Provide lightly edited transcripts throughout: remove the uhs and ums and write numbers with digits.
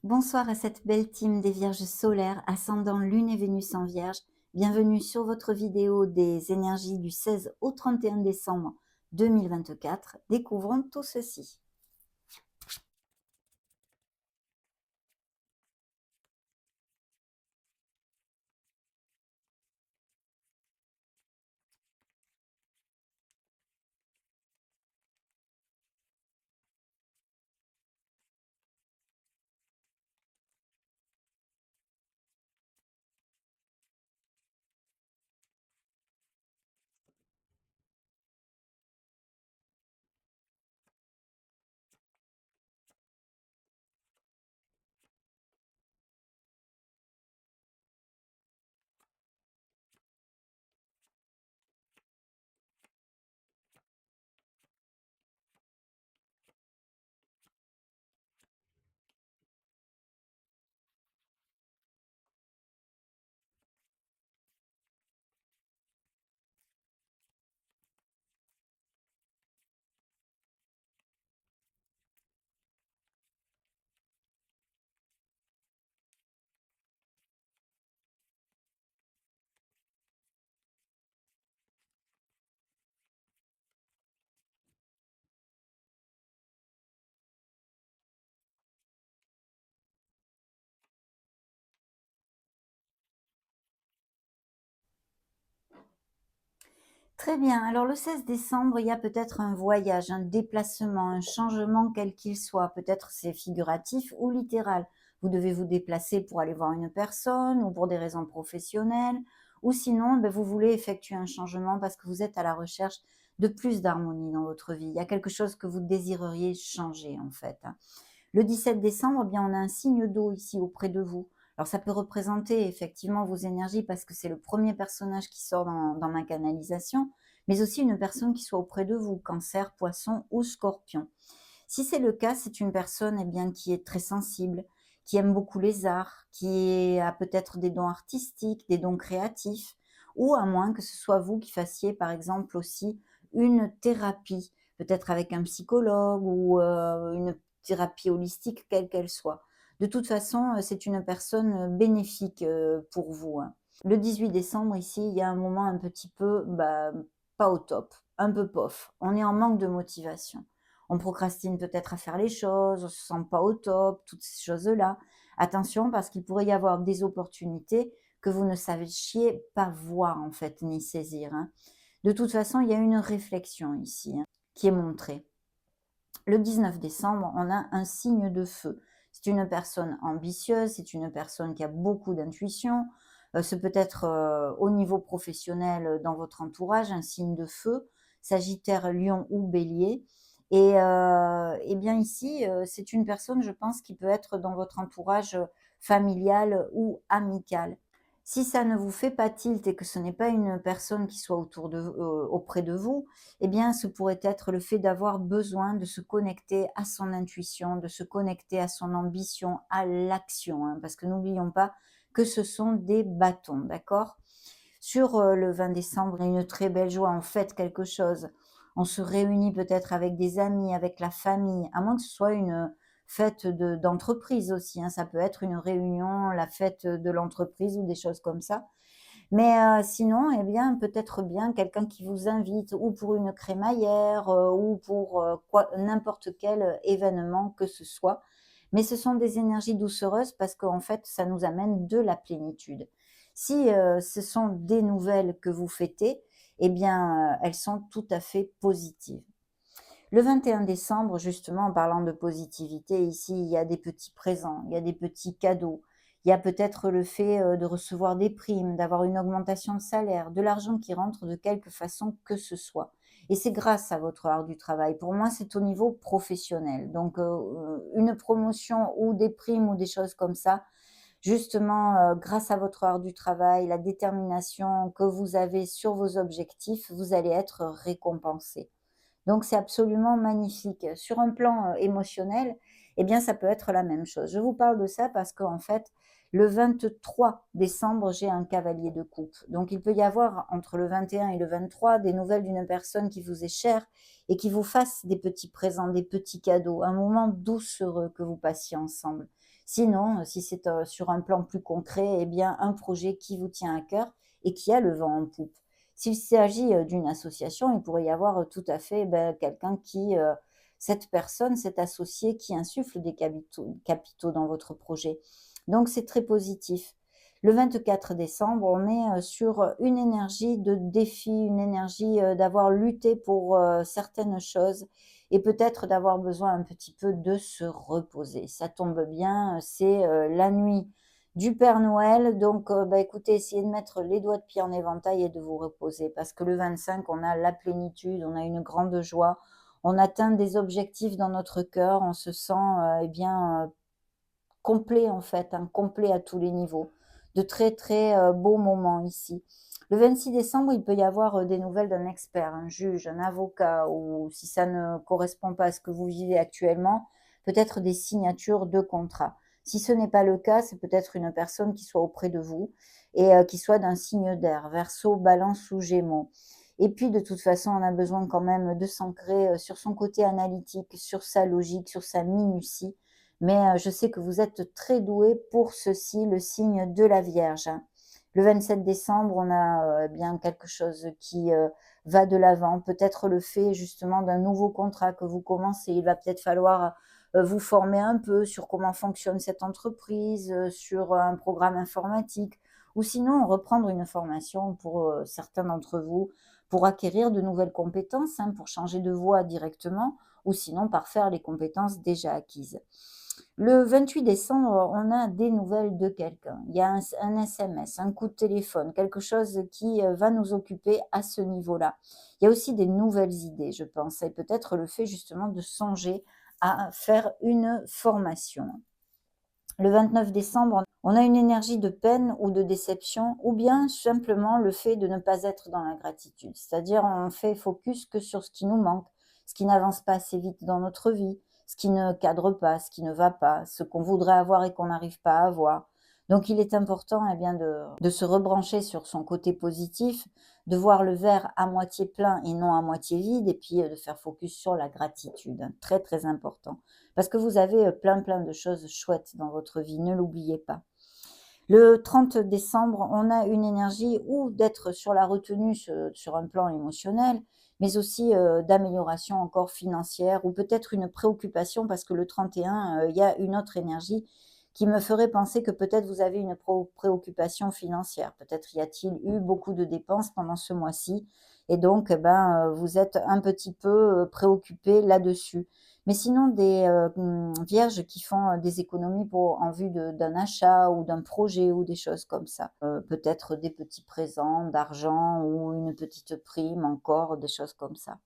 Bonsoir à cette belle team des Vierges solaires, ascendant Lune et Vénus en Vierge. Bienvenue sur votre vidéo des énergies du 16 au 31 décembre 2024. Découvrons tout ceci. Très bien, alors le 16 décembre, il y a peut-être un voyage, un déplacement, un changement quel qu'il soit. Peut-être c'est figuratif ou littéral. Vous devez vous déplacer pour aller voir une personne ou pour des raisons professionnelles. Ou sinon, vous voulez effectuer un changement parce que vous êtes à la recherche de plus d'harmonie dans votre vie. Il y a quelque chose que vous désireriez changer en fait. Le 17 décembre, bien, on a un signe d'eau ici auprès de vous. Alors ça peut représenter effectivement vos énergies parce que c'est le premier personnage qui sort dans ma canalisation, mais aussi une personne qui soit auprès de vous, Cancer, Poisson ou Scorpion. Si c'est le cas, c'est une personne bien, qui est très sensible, qui aime beaucoup les arts, qui a peut-être des dons artistiques, des dons créatifs, ou à moins que ce soit vous qui fassiez par exemple aussi une thérapie, peut-être avec un psychologue ou une thérapie holistique, quelle qu'elle soit. De toute façon, c'est une personne bénéfique pour vous, hein. Le 18 décembre, ici, il y a un moment un petit peu pas au top, un peu pof. On est en manque de motivation. On procrastine peut-être à faire les choses, on se sent pas au top, toutes ces choses-là. Attention, parce qu'il pourrait y avoir des opportunités que vous ne sachiez pas voir, en fait, ni saisir, hein. De toute façon, il y a une réflexion ici, hein, qui est montrée. Le 19 décembre, on a un signe de feu. C'est une personne ambitieuse, c'est une personne qui a beaucoup d'intuition. Ce peut être au niveau professionnel dans votre entourage, un signe de feu, Sagittaire, Lion ou Bélier. Et bien ici, c'est une personne, je pense, qui peut être dans votre entourage familial ou amical. Si ça ne vous fait pas tilt et que ce n'est pas une personne qui soit auprès de vous, eh bien, ce pourrait être le fait d'avoir besoin de se connecter à son intuition, de se connecter à son ambition, à l'action, hein, parce que n'oublions pas que ce sont des bâtons, d'accord? Sur le 20 décembre, il y a une très belle joie, on fête quelque chose. On se réunit peut-être avec des amis, avec la famille, à moins que ce soit une fête d'entreprise aussi, hein. Ça peut être une réunion, la fête de l'entreprise ou des choses comme ça. Mais sinon, eh bien, peut-être bien quelqu'un qui vous invite ou pour une crémaillère ou pour n'importe quel événement que ce soit. Mais ce sont des énergies doucereuses parce qu'en fait, ça nous amène de la plénitude. Si ce sont des nouvelles que vous fêtez, eh bien, elles sont tout à fait positives. Le 21 décembre, justement, en parlant de positivité, ici, il y a des petits présents, il y a des petits cadeaux. Il y a peut-être le fait de recevoir des primes, d'avoir une augmentation de salaire, de l'argent qui rentre de quelque façon que ce soit. Et c'est grâce à votre art du travail. Pour moi, c'est au niveau professionnel. Donc, une promotion ou des primes ou des choses comme ça, justement, grâce à votre art du travail, la détermination que vous avez sur vos objectifs, vous allez être récompensé. Donc c'est absolument magnifique. Sur un plan émotionnel, eh bien ça peut être la même chose. Je vous parle de ça parce qu'en fait, le 23 décembre, j'ai un cavalier de coupe. Donc il peut y avoir entre le 21 et le 23 des nouvelles d'une personne qui vous est chère et qui vous fasse des petits présents, des petits cadeaux, un moment doucereux que vous passiez ensemble. Sinon, si c'est sur un plan plus concret, eh bien un projet qui vous tient à cœur et qui a le vent en poupe. S'il s'agit d'une association, il pourrait y avoir tout à fait quelqu'un qui, cette personne, cet associé qui insuffle des capitaux dans votre projet. Donc c'est très positif. Le 24 décembre, on est sur une énergie de défi, une énergie d'avoir lutté pour certaines choses et peut-être d'avoir besoin un petit peu de se reposer. Ça tombe bien, c'est la nuit du Père Noël. Donc, écoutez, essayez de mettre les doigts de pied en éventail et de vous reposer parce que le 25, on a la plénitude, on a une grande joie, on atteint des objectifs dans notre cœur, on se sent, complet en fait, hein, complet à tous les niveaux. De très, très, beaux moments ici. Le 26 décembre, il peut y avoir, des nouvelles d'un expert, un juge, un avocat ou si ça ne correspond pas à ce que vous vivez actuellement, peut-être des signatures de contrats. Si ce n'est pas le cas, c'est peut-être une personne qui soit auprès de vous et qui soit d'un signe d'air, Verseau, Balance ou Gémeaux. Et puis de toute façon, on a besoin quand même de s'ancrer, sur son côté analytique, sur sa logique, sur sa minutie. Mais je sais que vous êtes très doué pour ceci, le signe de la Vierge, hein. Le 27 décembre, on a, bien quelque chose qui, va de l'avant. Peut-être le fait justement d'un nouveau contrat que vous commencez. Il va peut-être falloir, vous former un peu sur comment fonctionne cette entreprise, sur un programme informatique ou sinon reprendre une formation pour, certains d'entre vous, pour acquérir de nouvelles compétences, hein, pour changer de voie directement ou sinon par faire les compétences déjà acquises. Le 28 décembre, on a des nouvelles de quelqu'un. Il y a un SMS, un coup de téléphone, quelque chose qui va nous occuper à ce niveau-là. Il y a aussi des nouvelles idées, je pense, et peut-être le fait justement de songer à faire une formation. Le 29 décembre, on a une énergie de peine ou de déception, ou bien simplement le fait de ne pas être dans la gratitude. C'est-à-dire, on fait focus que sur ce qui nous manque, ce qui n'avance pas assez vite dans notre vie, ce qui ne cadre pas, ce qui ne va pas, ce qu'on voudrait avoir et qu'on n'arrive pas à avoir. Donc, il est important bien, de se rebrancher sur son côté positif, de voir le verre à moitié plein et non à moitié vide, et puis de faire focus sur la gratitude. Très, très important. Parce que vous avez plein, plein de choses chouettes dans votre vie, ne l'oubliez pas. Le 30 décembre, on a une énergie ou d'être sur la retenue sur un plan émotionnel, mais aussi d'amélioration encore financière ou peut-être une préoccupation parce que le 31, il y a une autre énergie qui me ferait penser que peut-être vous avez une préoccupation financière. Peut-être y a-t-il eu beaucoup de dépenses pendant ce mois-ci et donc vous êtes un petit peu préoccupé là-dessus. Mais sinon, des vierges qui font des économies en vue d'un achat ou d'un projet ou des choses comme ça. Peut-être des petits présents d'argent ou une petite prime encore, des choses comme ça.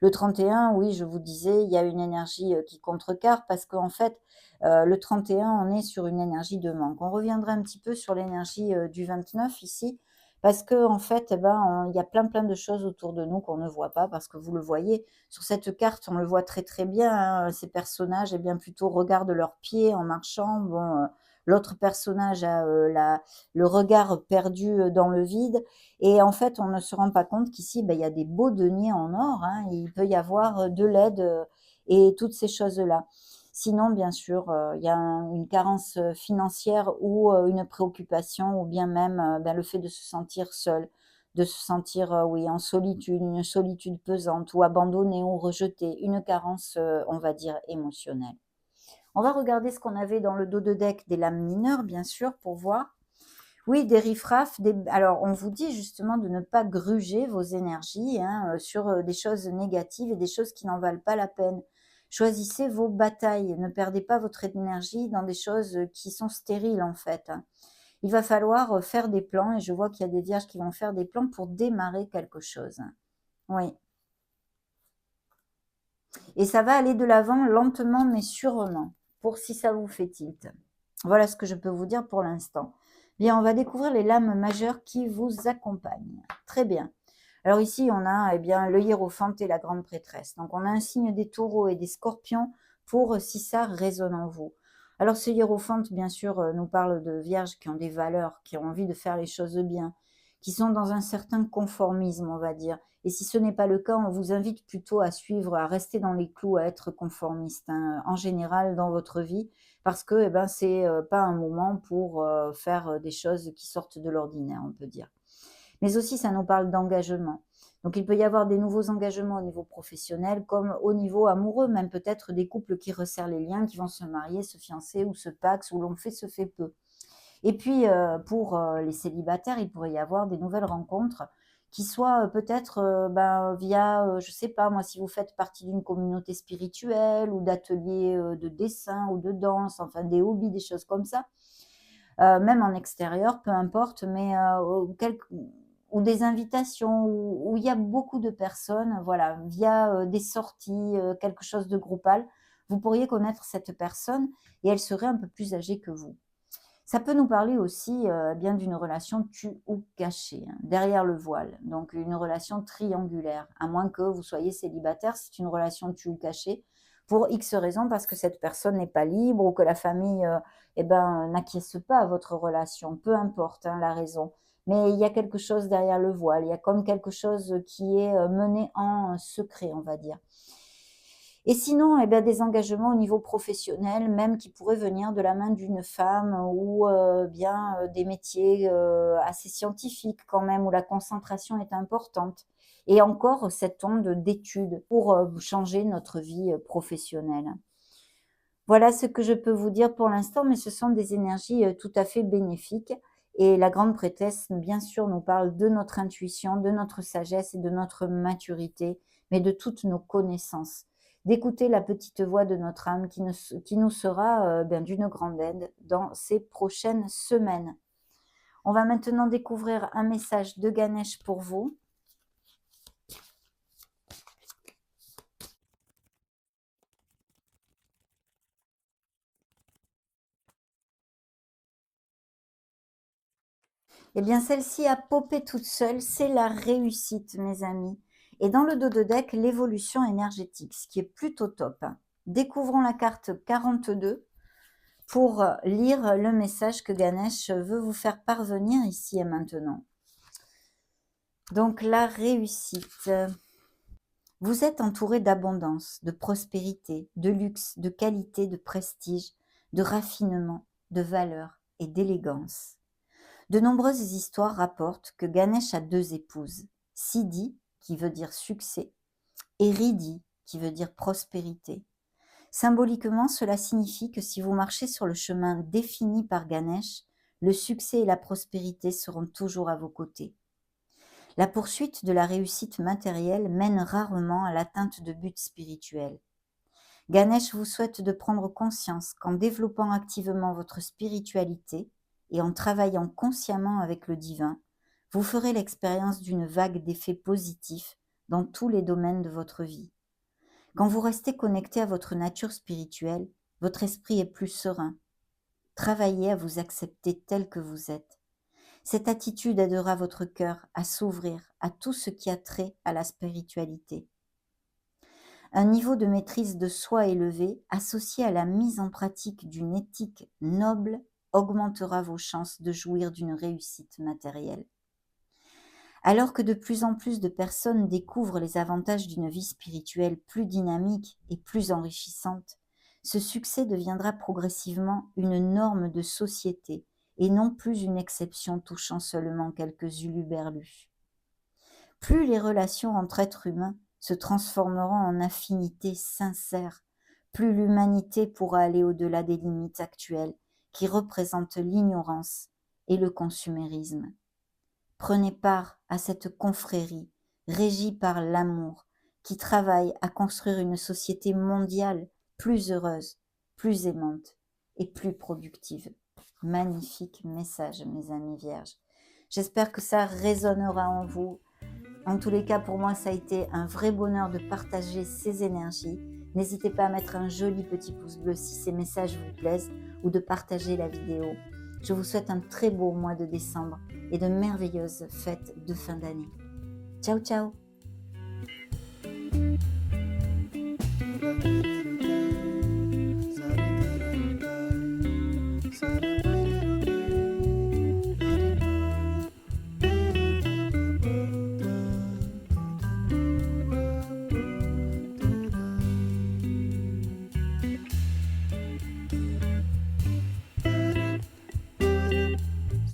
Le 31, oui, je vous disais, il y a une énergie qui contrecarre parce qu'en fait, le 31, on est sur une énergie de manque. On reviendra un petit peu sur l'énergie du 29 ici. Parce que en fait, il y a plein, plein de choses autour de nous qu'on ne voit pas parce que vous le voyez sur cette carte, on le voit très, très bien, hein, ces personnages, bien, plutôt regardent leurs pieds en marchant. Bon, l'autre personnage a, le regard perdu, dans le vide et en fait, on ne se rend pas compte qu'ici, il y a des beaux deniers en or, hein, et il peut y avoir, de l'aide, et toutes ces choses-là. Sinon, bien sûr, il y a une carence, financière ou, une préoccupation ou bien même, le fait de se sentir seul, de se sentir, oui, en solitude, une solitude pesante ou abandonné ou rejeté, une carence, on va dire émotionnelle. On va regarder ce qu'on avait dans le dos de deck des lames mineures, bien sûr, pour voir. Oui, des riffraffes, alors on vous dit justement de ne pas gruger vos énergies, hein, sur, des choses négatives et des choses qui n'en valent pas la peine. Choisissez vos batailles, ne perdez pas votre énergie dans des choses, qui sont stériles en fait, hein. Il va falloir, faire des plans et je vois qu'il y a des vierges qui vont faire des plans pour démarrer quelque chose. Oui, et ça va aller de l'avant lentement mais sûrement, pour si ça vous fait tilt. Voilà ce que je peux vous dire pour l'instant. Bien, on va découvrir les lames majeures qui vous accompagnent. Très bien. Alors ici, on a eh bien, le hiérophante et la grande prêtresse. Donc on a un signe des taureaux et des scorpions pour si ça résonne en vous. Alors ce hiérophante, bien sûr, nous parle de vierges qui ont des valeurs, qui ont envie de faire les choses bien, qui sont dans un certain conformisme, on va dire. Et si ce n'est pas le cas, on vous invite plutôt à suivre, à rester dans les clous, à être conformiste, hein, en général dans votre vie, parce que eh ben, c'est pas un moment pour faire des choses qui sortent de l'ordinaire, on peut dire. Mais aussi, ça nous parle d'engagement. Donc, il peut y avoir des nouveaux engagements au niveau professionnel, comme au niveau amoureux, même peut-être des couples qui resserrent les liens, qui vont se marier, se fiancer ou se paxent, où l'on fait se fait peu. Et puis, pour les célibataires, il pourrait y avoir des nouvelles rencontres qui soient peut-être via, je ne sais pas moi, si vous faites partie d'une communauté spirituelle ou d'ateliers de dessin ou de danse, enfin des hobbies, des choses comme ça, même en extérieur, peu importe, mais ou des invitations où il y a beaucoup de personnes, voilà, via, des sorties, quelque chose de groupal, vous pourriez connaître cette personne et elle serait un peu plus âgée que vous. Ça peut nous parler aussi, bien d'une relation tue ou cachée, hein, derrière le voile, donc une relation triangulaire. À moins que vous soyez célibataire, c'est une relation tue ou cachée pour X raisons, parce que cette personne n'est pas libre ou que la famille, n'acquiesce pas à votre relation, peu importe, hein, la raison. Mais il y a quelque chose derrière le voile, il y a comme quelque chose qui est, mené en secret, on va dire. Et sinon, eh bien, des engagements au niveau professionnel, même qui pourraient venir de la main d'une femme ou des métiers assez scientifiques quand même, où la concentration est importante. Et encore cette onde d'études pour changer notre vie professionnelle. Voilà ce que je peux vous dire pour l'instant, mais ce sont des énergies tout à fait bénéfiques. Et la grande prêtresse, bien sûr, nous parle de notre intuition, de notre sagesse et de notre maturité, mais de toutes nos connaissances. D'écouter la petite voix de notre âme qui nous sera d'une grande aide dans ces prochaines semaines. On va maintenant découvrir un message de Ganesh pour vous. Eh bien, celle-ci a popé toute seule, c'est la réussite, mes amis. Et dans le dos de deck, l'évolution énergétique, ce qui est plutôt top, hein. Découvrons la carte 42 pour lire le message que Ganesh veut vous faire parvenir ici et maintenant. Donc, la réussite. Vous êtes entouré d'abondance, de prospérité, de luxe, de qualité, de prestige, de raffinement, de valeur et d'élégance. De nombreuses histoires rapportent que Ganesh a deux épouses, Siddhi, qui veut dire succès, et Riddhi, qui veut dire prospérité. Symboliquement, cela signifie que si vous marchez sur le chemin défini par Ganesh, le succès et la prospérité seront toujours à vos côtés. La poursuite de la réussite matérielle mène rarement à l'atteinte de buts spirituels. Ganesh vous souhaite de prendre conscience qu'en développant activement votre spiritualité et en travaillant consciemment avec le divin, vous ferez l'expérience d'une vague d'effets positifs dans tous les domaines de votre vie. Quand vous restez connecté à votre nature spirituelle, votre esprit est plus serein. Travaillez à vous accepter tel que vous êtes. Cette attitude aidera votre cœur à s'ouvrir à tout ce qui a trait à la spiritualité. Un niveau de maîtrise de soi élevé, associé à la mise en pratique d'une éthique noble, augmentera vos chances de jouir d'une réussite matérielle. Alors que de plus en plus de personnes découvrent les avantages d'une vie spirituelle plus dynamique et plus enrichissante, ce succès deviendra progressivement une norme de société et non plus une exception touchant seulement quelques huluberlus. Plus les relations entre êtres humains se transformeront en affinités sincères, plus l'humanité pourra aller au-delà des limites actuelles qui représentent l'ignorance et le consumérisme. Prenez part à cette confrérie régie par l'amour qui travaille à construire une société mondiale plus heureuse, plus aimante et plus productive. Magnifique message, mes amis vierges. J'espère que ça résonnera en vous. En tous les cas, pour moi, ça a été un vrai bonheur de partager ces énergies. N'hésitez pas à mettre un joli petit pouce bleu si ces messages vous plaisent ou de partager la vidéo. Je vous souhaite un très beau mois de décembre et de merveilleuses fêtes de fin d'année. Ciao, ciao.